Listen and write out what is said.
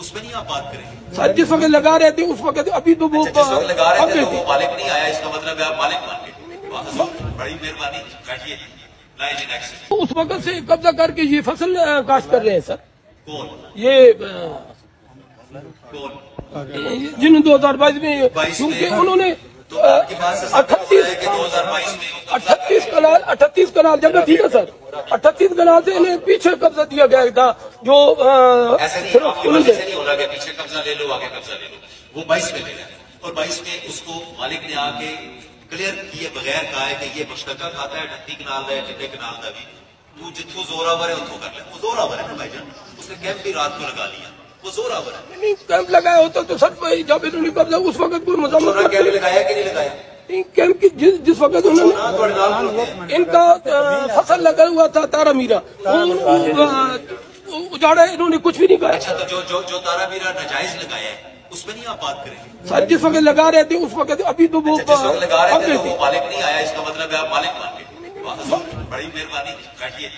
उसमें नहीं आप बात करेंगे सर। जिस वक्त लगा रहे थे उस वक्त अभी तो वो जिस वक्त लगा रहे थे तो वो मालिक नहीं आया, इसका मतलब है आप मालिक मान गए। बड़ी मेहरबानी, बैठिए। उस वक्त से कब्जा करके ये फसल काश्त कर रहे हैं सर। कौन? ये कौन? जिन 2022 में, क्योंकि उन्होंने 38 कनाल जगह थी ना सर, 38 कनाल से इन्हें पीछे कब्जा दिया गया था। जो ऐसे नहीं होना कि पीछे कब्जा ले लो, आगे कब्जा ले लो। वो 22 में ले रहा है और 22 में उसको मालिक ने आके क्लियर किए बगैर कहा है कि ये मुश्तका खाता है 38 कनाल है, जितने कनाल का भी तू जितों जोरावर है उतो कर ले। वो जोरावर है ना भाईजान, उसने कैंप भी रात को लगा लिया, वो जोरावर है। नहीं कैंप लगाया होता तो सर भाई जब इन्होंने कब्जा उस वक्त कोई मजम्मत कैंप लगाया कि नहीं लगाया? कैंप की जिस वक्त उन्होंने इनका फसल लगा हुआ था तारा मीरा, उजाड़ा इन्होंने कुछ भी नहीं कहा। अच्छा, तो जो तारा मीरा नाजायज लगाया है उसमें नहीं आप बात करेंगे सर। जिस वक्त लगा रहे थे उस वक्त अभी तो वो जिस वक्त लगा रहे थे तो वो मालिक नहीं आया, इसका मतलब है आप मालिक मान गए। बड़ी मेहरबानी, बैठिए।